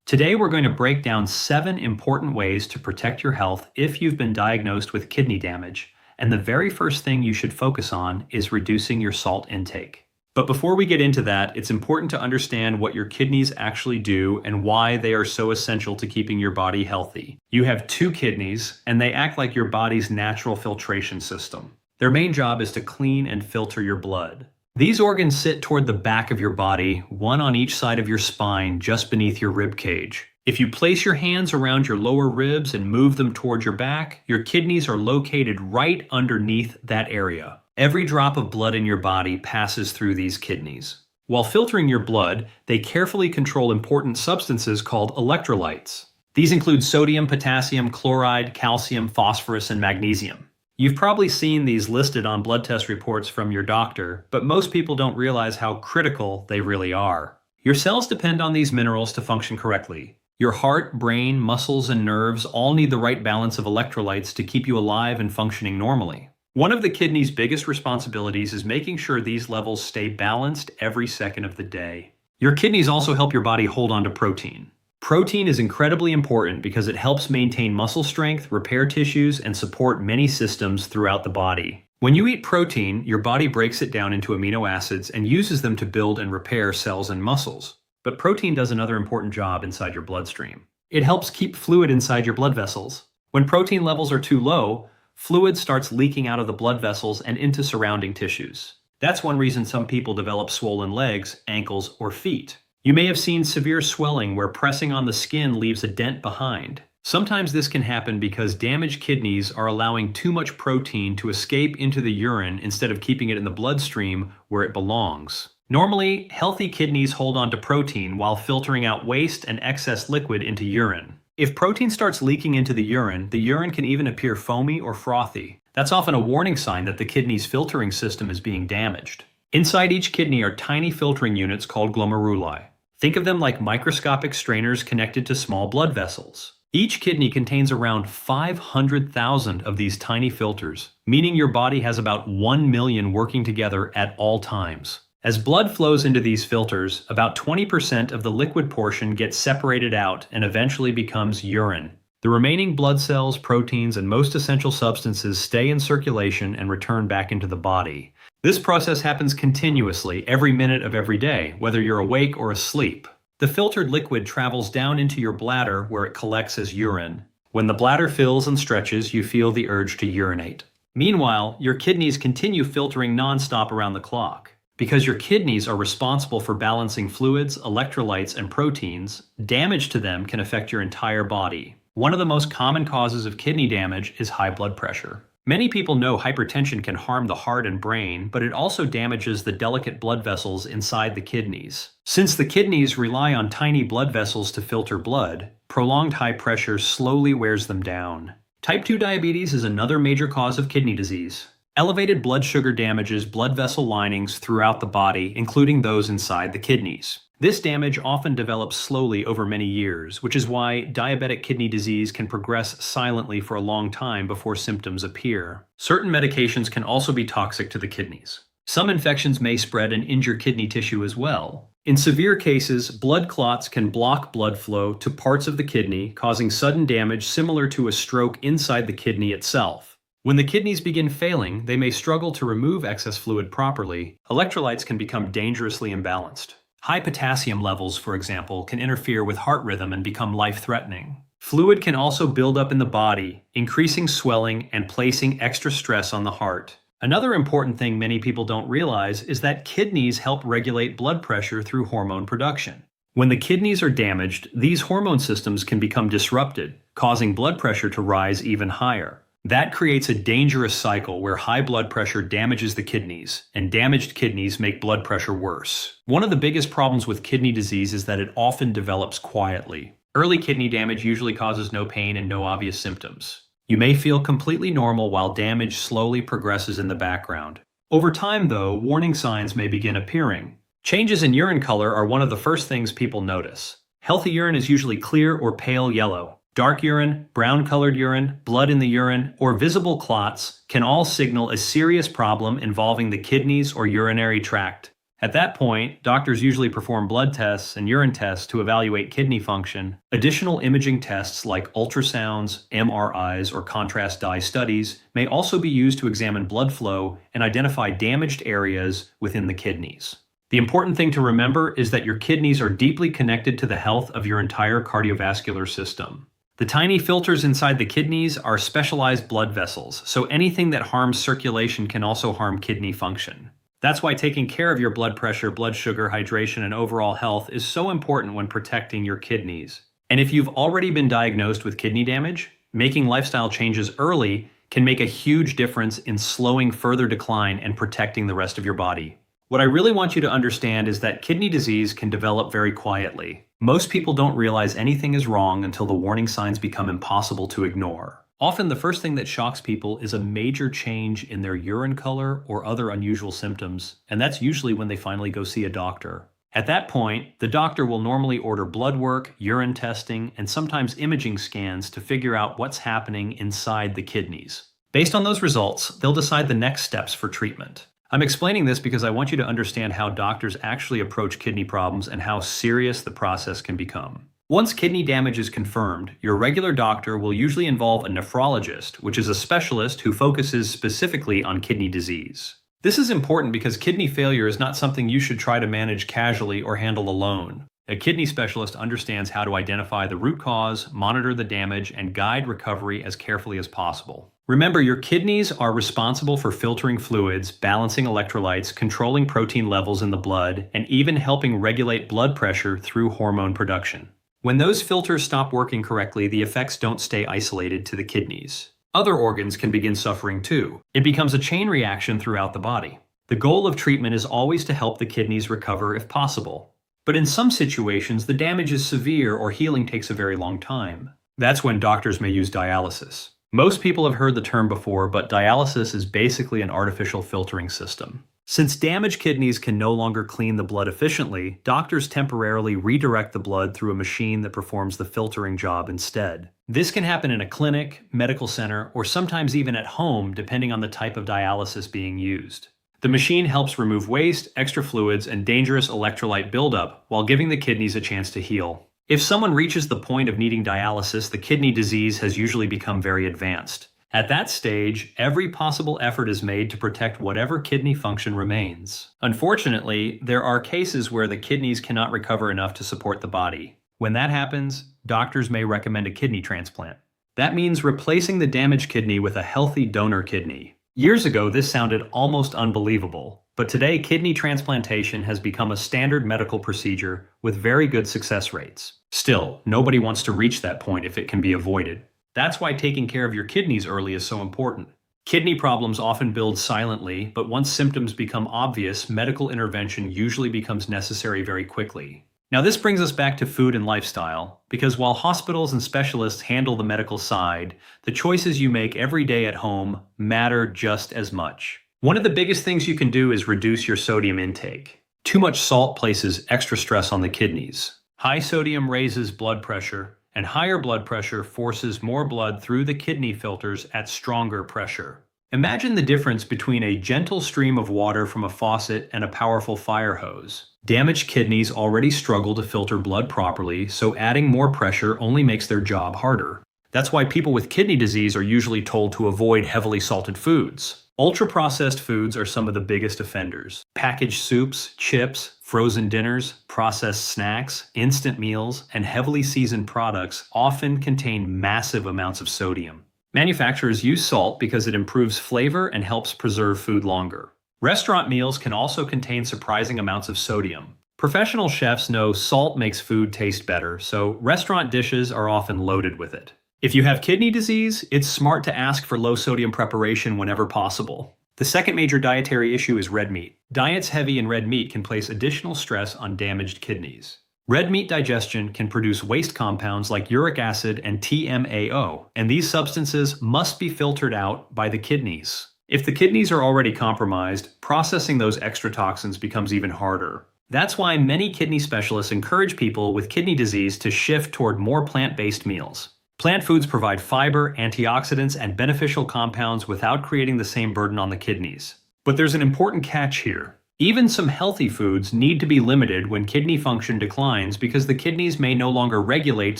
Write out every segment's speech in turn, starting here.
Today, we're going to break down 7 important ways to protect your health if you've been diagnosed with kidney damage. And the very first thing you should focus on is reducing your salt intake. But before we get into that, it's important to understand what your kidneys actually do and why they are so essential to keeping your body healthy. You have 2 kidneys, and they act like your body's natural filtration system. Their main job is to clean and filter your blood. These organs sit toward the back of your body, one on each side of your spine, just beneath your rib cage. If you place your hands around your lower ribs and move them toward your back, your kidneys are located right underneath that area. Every drop of blood in your body passes through these kidneys. While filtering your blood, they carefully control important substances called electrolytes. These include sodium, potassium, chloride, calcium, phosphorus, and magnesium. You've probably seen these listed on blood test reports from your doctor, but most people don't realize how critical they really are. Your cells depend on these minerals to function correctly. Your heart, brain, muscles, and nerves all need the right balance of electrolytes to keep you alive and functioning normally. One of the kidney's biggest responsibilities is making sure these levels stay balanced every second of the day. Your kidneys also help your body hold on to protein. Protein is incredibly important because it helps maintain muscle strength, repair tissues, and support many systems throughout the body. When you eat protein, your body breaks it down into amino acids and uses them to build and repair cells and muscles. But protein does another important job inside your bloodstream. It helps keep fluid inside your blood vessels. When protein levels are too low, fluid starts leaking out of the blood vessels and into surrounding tissues. That's one reason some people develop swollen legs, ankles, or feet. You may have seen severe swelling where pressing on the skin leaves a dent behind. Sometimes this can happen because damaged kidneys are allowing too much protein to escape into the urine instead of keeping it in the bloodstream where it belongs. Normally, healthy kidneys hold on to protein while filtering out waste and excess liquid into urine. If protein starts leaking into the urine can even appear foamy or frothy. That's often a warning sign that the kidney's filtering system is being damaged. Inside each kidney are tiny filtering units called glomeruli. Think of them like microscopic strainers connected to small blood vessels. Each kidney contains around 500,000 of these tiny filters, meaning your body has about 1 million working together at all times. As blood flows into these filters, about 20% of the liquid portion gets separated out and eventually becomes urine. The remaining blood cells, proteins, and most essential substances stay in circulation and return back into the body. This process happens continuously every minute of every day, whether you're awake or asleep. The filtered liquid travels down into your bladder where it collects as urine. When the bladder fills and stretches, you feel the urge to urinate. Meanwhile, your kidneys continue filtering nonstop around the clock. Because your kidneys are responsible for balancing fluids, electrolytes, and proteins, damage to them can affect your entire body. One of the most common causes of kidney damage is high blood pressure. Many people know hypertension can harm the heart and brain, but it also damages the delicate blood vessels inside the kidneys. Since the kidneys rely on tiny blood vessels to filter blood, prolonged high pressure slowly wears them down. Type 2 diabetes is another major cause of kidney disease. Elevated blood sugar damages blood vessel linings throughout the body, including those inside the kidneys. This damage often develops slowly over many years, which is why diabetic kidney disease can progress silently for a long time before symptoms appear. Certain medications can also be toxic to the kidneys. Some infections may spread and injure kidney tissue as well. In severe cases, blood clots can block blood flow to parts of the kidney, causing sudden damage similar to a stroke inside the kidney itself. When the kidneys begin failing, they may struggle to remove excess fluid properly. Electrolytes can become dangerously imbalanced. High potassium levels, for example, can interfere with heart rhythm and become life-threatening. Fluid can also build up in the body, increasing swelling and placing extra stress on the heart. Another important thing many people don't realize is that kidneys help regulate blood pressure through hormone production. When the kidneys are damaged, these hormone systems can become disrupted, causing blood pressure to rise even higher. That creates a dangerous cycle where high blood pressure damages the kidneys, and damaged kidneys make blood pressure worse. One of the biggest problems with kidney disease is that it often develops quietly. Early kidney damage usually causes no pain and no obvious symptoms. You may feel completely normal while damage slowly progresses in the background. Over time, though, warning signs may begin appearing. Changes in urine color are one of the first things people notice. Healthy urine is usually clear or pale yellow. Dark urine, brown-colored urine, blood in the urine, or visible clots can all signal a serious problem involving the kidneys or urinary tract. At that point, doctors usually perform blood tests and urine tests to evaluate kidney function. Additional imaging tests like ultrasounds, MRIs, or contrast dye studies may also be used to examine blood flow and identify damaged areas within the kidneys. The important thing to remember is that your kidneys are deeply connected to the health of your entire cardiovascular system. The tiny filters inside the kidneys are specialized blood vessels, so anything that harms circulation can also harm kidney function. That's why taking care of your blood pressure, blood sugar, hydration, and overall health is so important when protecting your kidneys. And if you've already been diagnosed with kidney damage, making lifestyle changes early can make a huge difference in slowing further decline and protecting the rest of your body. What I really want you to understand is that kidney disease can develop very quietly. Most people don't realize anything is wrong until the warning signs become impossible to ignore. Often the first thing that shocks people is a major change in their urine color or other unusual symptoms, and that's usually when they finally go see a doctor. At that point, the doctor will normally order blood work, urine testing, and sometimes imaging scans to figure out what's happening inside the kidneys. Based on those results, they'll decide the next steps for treatment. I'm explaining this because I want you to understand how doctors actually approach kidney problems and how serious the process can become. Once kidney damage is confirmed, your regular doctor will usually involve a nephrologist, which is a specialist who focuses specifically on kidney disease. This is important because kidney failure is not something you should try to manage casually or handle alone. A kidney specialist understands how to identify the root cause, monitor the damage, and guide recovery as carefully as possible. Remember, your kidneys are responsible for filtering fluids, balancing electrolytes, controlling protein levels in the blood, and even helping regulate blood pressure through hormone production. When those filters stop working correctly, the effects don't stay isolated to the kidneys. Other organs can begin suffering too. It becomes a chain reaction throughout the body. The goal of treatment is always to help the kidneys recover if possible. But in some situations, the damage is severe or healing takes a very long time. That's when doctors may use dialysis. Most people have heard the term before, but dialysis is basically an artificial filtering system. Since damaged kidneys can no longer clean the blood efficiently, doctors temporarily redirect the blood through a machine that performs the filtering job instead. This can happen in a clinic, medical center, or sometimes even at home, depending on the type of dialysis being used. The machine helps remove waste, extra fluids, and dangerous electrolyte buildup while giving the kidneys a chance to heal. If someone reaches the point of needing dialysis, the kidney disease has usually become very advanced. At that stage, every possible effort is made to protect whatever kidney function remains. Unfortunately, there are cases where the kidneys cannot recover enough to support the body. When that happens, doctors may recommend a kidney transplant. That means replacing the damaged kidney with a healthy donor kidney. Years ago, this sounded almost unbelievable, but today kidney transplantation has become a standard medical procedure with very good success rates. Still, nobody wants to reach that point if it can be avoided. That's why taking care of your kidneys early is so important. Kidney problems often build silently, but once symptoms become obvious, medical intervention usually becomes necessary very quickly. Now this brings us back to food and lifestyle, because while hospitals and specialists handle the medical side, the choices you make every day at home matter just as much. One of the biggest things you can do is reduce your sodium intake. Too much salt places extra stress on the kidneys. High sodium raises blood pressure, and higher blood pressure forces more blood through the kidney filters at stronger pressure. Imagine the difference between a gentle stream of water from a faucet and a powerful fire hose. Damaged kidneys already struggle to filter blood properly, so adding more pressure only makes their job harder. That's why people with kidney disease are usually told to avoid heavily salted foods. Ultra-processed foods are some of the biggest offenders. Packaged soups, chips, frozen dinners, processed snacks, instant meals, and heavily seasoned products often contain massive amounts of sodium. Manufacturers use salt because it improves flavor and helps preserve food longer. Restaurant meals can also contain surprising amounts of sodium. Professional chefs know salt makes food taste better, so restaurant dishes are often loaded with it. If you have kidney disease, it's smart to ask for low-sodium preparation whenever possible. The second major dietary issue is red meat. Diets heavy in red meat can place additional stress on damaged kidneys. Red meat digestion can produce waste compounds like uric acid and TMAO, and these substances must be filtered out by the kidneys. If the kidneys are already compromised, processing those extra toxins becomes even harder. That's why many kidney specialists encourage people with kidney disease to shift toward more plant-based meals. Plant foods provide fiber, antioxidants, and beneficial compounds without creating the same burden on the kidneys. But there's an important catch here. Even some healthy foods need to be limited when kidney function declines because the kidneys may no longer regulate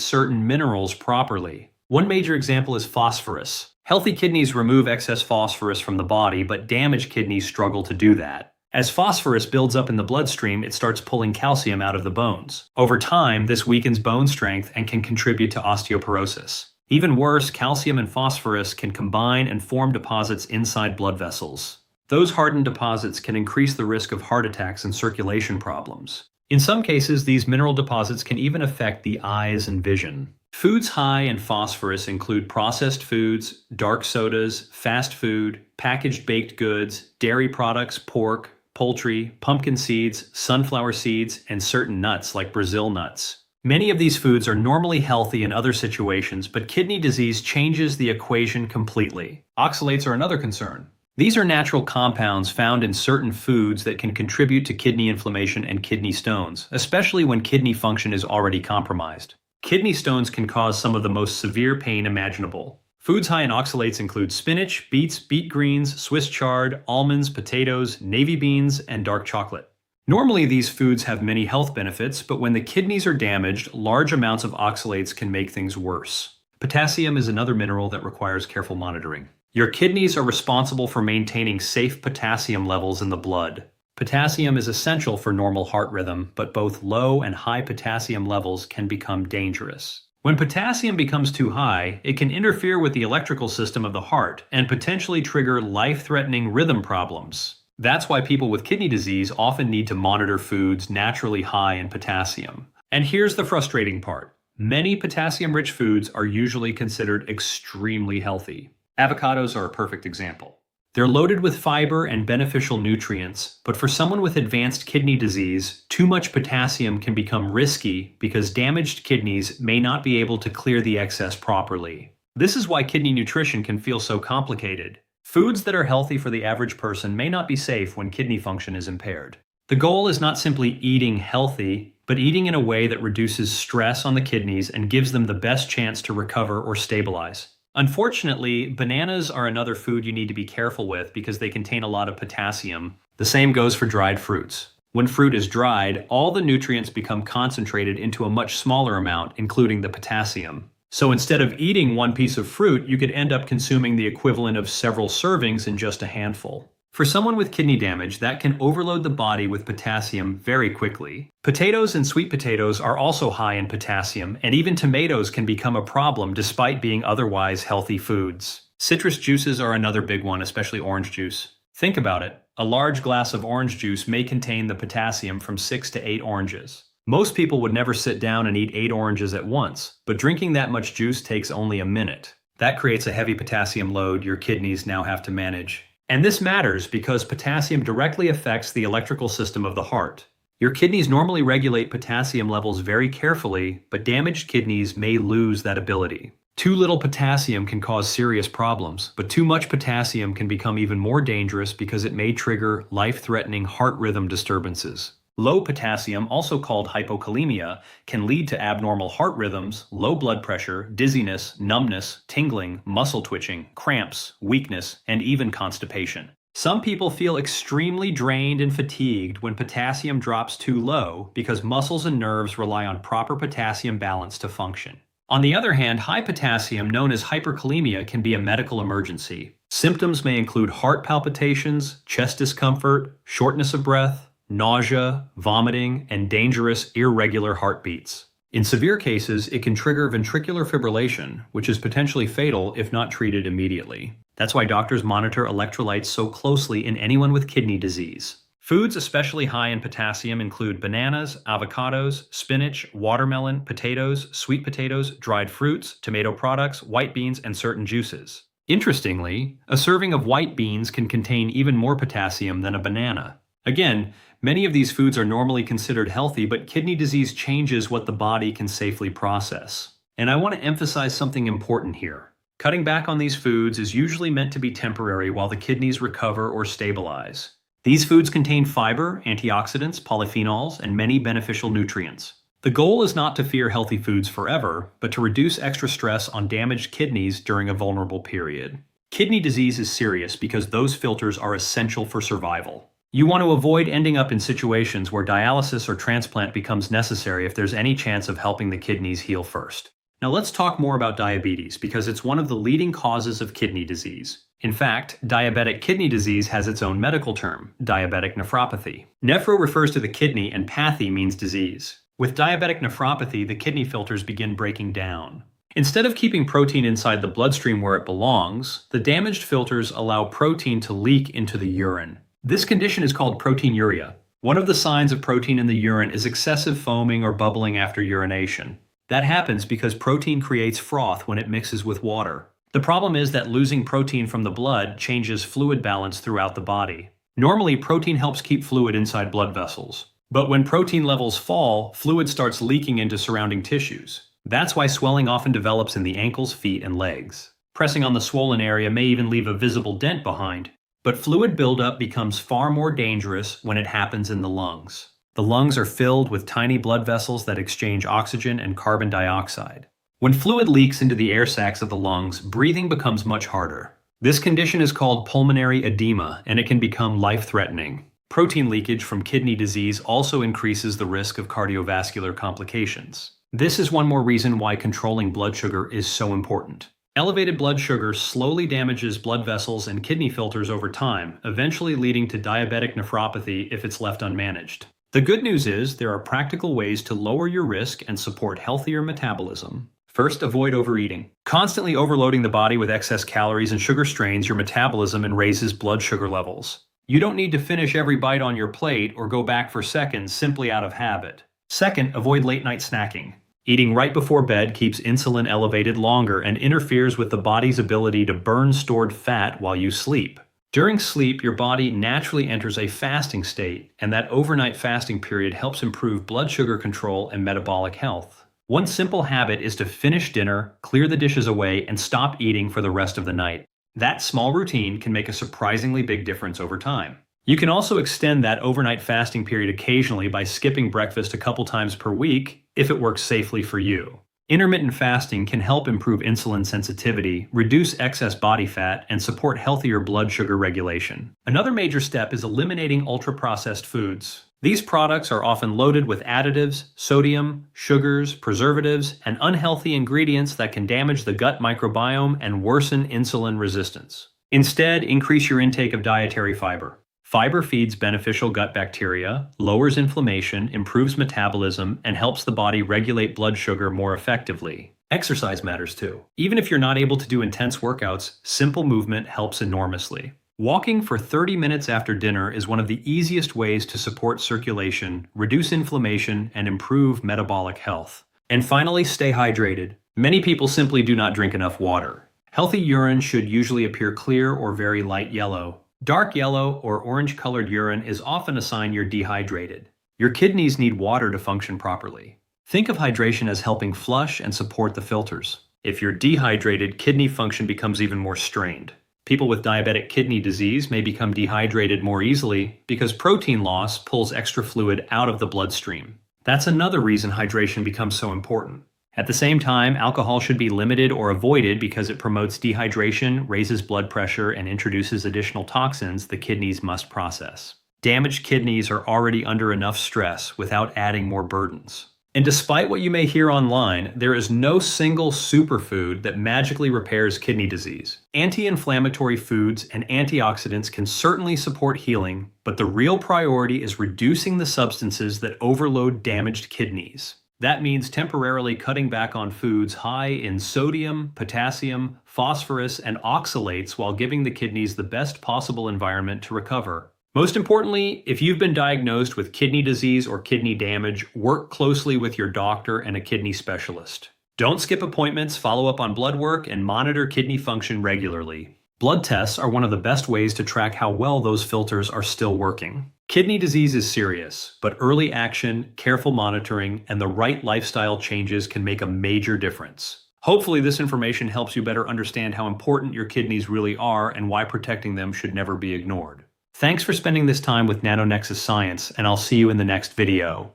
certain minerals properly. One major example is phosphorus. Healthy kidneys remove excess phosphorus from the body, but damaged kidneys struggle to do that. As phosphorus builds up in the bloodstream, it starts pulling calcium out of the bones. Over time, this weakens bone strength and can contribute to osteoporosis. Even worse, calcium and phosphorus can combine and form deposits inside blood vessels. Those hardened deposits can increase the risk of heart attacks and circulation problems. In some cases, these mineral deposits can even affect the eyes and vision. Foods high in phosphorus include processed foods, dark sodas, fast food, packaged baked goods, dairy products, pork, poultry, pumpkin seeds, sunflower seeds, and certain nuts like Brazil nuts. Many of these foods are normally healthy in other situations, but kidney disease changes the equation completely. Oxalates are another concern. These are natural compounds found in certain foods that can contribute to kidney inflammation and kidney stones, especially when kidney function is already compromised. Kidney stones can cause some of the most severe pain imaginable. Foods high in oxalates include spinach, beets, beet greens, Swiss chard, almonds, potatoes, navy beans, and dark chocolate. Normally, these foods have many health benefits, but when the kidneys are damaged, large amounts of oxalates can make things worse. Potassium is another mineral that requires careful monitoring. Your kidneys are responsible for maintaining safe potassium levels in the blood. Potassium is essential for normal heart rhythm, but both low and high potassium levels can become dangerous. When potassium becomes too high, it can interfere with the electrical system of the heart and potentially trigger life-threatening rhythm problems. That's why people with kidney disease often need to monitor foods naturally high in potassium. And here's the frustrating part. Many potassium-rich foods are usually considered extremely healthy. Avocados are a perfect example. They're loaded with fiber and beneficial nutrients, but for someone with advanced kidney disease, too much potassium can become risky because damaged kidneys may not be able to clear the excess properly. This is why kidney nutrition can feel so complicated. Foods that are healthy for the average person may not be safe when kidney function is impaired. The goal is not simply eating healthy, but eating in a way that reduces stress on the kidneys and gives them the best chance to recover or stabilize. Unfortunately, bananas are another food you need to be careful with because they contain a lot of potassium. The same goes for dried fruits. When fruit is dried, all the nutrients become concentrated into a much smaller amount, including the potassium. So instead of eating one piece of fruit, you could end up consuming the equivalent of several servings in just a handful. For someone with kidney damage, that can overload the body with potassium very quickly. Potatoes and sweet potatoes are also high in potassium, and even tomatoes can become a problem despite being otherwise healthy foods. Citrus juices are another big one, especially orange juice. Think about it. A large glass of orange juice may contain the potassium from 6 to 8 oranges. Most people would never sit down and eat 8 oranges at once, but drinking that much juice takes only a minute. That creates a heavy potassium load your kidneys now have to manage. And this matters because potassium directly affects the electrical system of the heart. Your kidneys normally regulate potassium levels very carefully, but damaged kidneys may lose that ability. Too little potassium can cause serious problems, but too much potassium can become even more dangerous because it may trigger life-threatening heart rhythm disturbances. Low potassium, also called hypokalemia, can lead to abnormal heart rhythms, low blood pressure, dizziness, numbness, tingling, muscle twitching, cramps, weakness, and even constipation. Some people feel extremely drained and fatigued when potassium drops too low because muscles and nerves rely on proper potassium balance to function. On the other hand, high potassium, known as hyperkalemia, can be a medical emergency. Symptoms may include heart palpitations, chest discomfort, shortness of breath, nausea, vomiting, and dangerous, irregular heartbeats. In severe cases, it can trigger ventricular fibrillation, which is potentially fatal if not treated immediately. That's why doctors monitor electrolytes so closely in anyone with kidney disease. Foods especially high in potassium include bananas, avocados, spinach, watermelon, potatoes, sweet potatoes, dried fruits, tomato products, white beans, and certain juices. Interestingly, a serving of white beans can contain even more potassium than a banana. Again, many of these foods are normally considered healthy, but kidney disease changes what the body can safely process. And I want to emphasize something important here. Cutting back on these foods is usually meant to be temporary while the kidneys recover or stabilize. These foods contain fiber, antioxidants, polyphenols, and many beneficial nutrients. The goal is not to fear healthy foods forever, but to reduce extra stress on damaged kidneys during a vulnerable period. Kidney disease is serious because those filters are essential for survival. You want to avoid ending up in situations where dialysis or transplant becomes necessary if there's any chance of helping the kidneys heal first. Now let's talk more about diabetes because it's one of the leading causes of kidney disease. In fact, diabetic kidney disease has its own medical term, diabetic nephropathy. Nephro refers to the kidney and pathy means disease. With diabetic nephropathy, the kidney filters begin breaking down. Instead of keeping protein inside the bloodstream where it belongs, the damaged filters allow protein to leak into the urine. This condition is called proteinuria. One of the signs of protein in the urine is excessive foaming or bubbling after urination. That happens because protein creates froth when it mixes with water. The problem is that losing protein from the blood changes fluid balance throughout the body. Normally, protein helps keep fluid inside blood vessels. But when protein levels fall, fluid starts leaking into surrounding tissues. That's why swelling often develops in the ankles, feet, and legs. Pressing on the swollen area may even leave a visible dent behind. But fluid buildup becomes far more dangerous when it happens in the lungs. The lungs are filled with tiny blood vessels that exchange oxygen and carbon dioxide. When fluid leaks into the air sacs of the lungs, breathing becomes much harder. This condition is called pulmonary edema, and it can become life-threatening. Protein leakage from kidney disease also increases the risk of cardiovascular complications. This is one more reason why controlling blood sugar is so important. Elevated blood sugar slowly damages blood vessels and kidney filters over time, eventually leading to diabetic nephropathy if it's left unmanaged. The good news is there are practical ways to lower your risk and support healthier metabolism. First, avoid overeating. Constantly overloading the body with excess calories and sugar strains your metabolism and raises blood sugar levels. You don't need to finish every bite on your plate or go back for seconds simply out of habit. Second, avoid late-night snacking. Eating right before bed keeps insulin elevated longer and interferes with the body's ability to burn stored fat while you sleep. During sleep, your body naturally enters a fasting state, and that overnight fasting period helps improve blood sugar control and metabolic health. One simple habit is to finish dinner, clear the dishes away, and stop eating for the rest of the night. That small routine can make a surprisingly big difference over time. You can also extend that overnight fasting period occasionally by skipping breakfast a couple times per week if it works safely for you. Intermittent fasting can help improve insulin sensitivity, reduce excess body fat, and support healthier blood sugar regulation. Another major step is eliminating ultra-processed foods. These products are often loaded with additives, sodium, sugars, preservatives, and unhealthy ingredients that can damage the gut microbiome and worsen insulin resistance. Instead, increase your intake of dietary fiber. Fiber feeds beneficial gut bacteria, lowers inflammation, improves metabolism, and helps the body regulate blood sugar more effectively. Exercise matters too. Even if you're not able to do intense workouts, simple movement helps enormously. Walking for 30 minutes after dinner is one of the easiest ways to support circulation, reduce inflammation, and improve metabolic health. And finally, stay hydrated. Many people simply do not drink enough water. Healthy urine should usually appear clear or very light yellow. Dark yellow or orange-colored urine is often a sign you're dehydrated. Your kidneys need water to function properly. Think of hydration as helping flush and support the filters. If you're dehydrated, kidney function becomes even more strained. People with diabetic kidney disease may become dehydrated more easily because protein loss pulls extra fluid out of the bloodstream. That's another reason hydration becomes so important. At the same time, alcohol should be limited or avoided because it promotes dehydration, raises blood pressure, and introduces additional toxins the kidneys must process. Damaged kidneys are already under enough stress without adding more burdens. And despite what you may hear online, there is no single superfood that magically repairs kidney disease. Anti-inflammatory foods and antioxidants can certainly support healing, but the real priority is reducing the substances that overload damaged kidneys. That means temporarily cutting back on foods high in sodium, potassium, phosphorus, and oxalates while giving the kidneys the best possible environment to recover. Most importantly, if you've been diagnosed with kidney disease or kidney damage, work closely with your doctor and a kidney specialist. Don't skip appointments, follow up on blood work, and monitor kidney function regularly. Blood tests are one of the best ways to track how well those filters are still working. Kidney disease is serious, but early action, careful monitoring, and the right lifestyle changes can make a major difference. Hopefully this information helps you better understand how important your kidneys really are and why protecting them should never be ignored. Thanks for spending this time with NanoNexus Science, and I'll see you in the next video.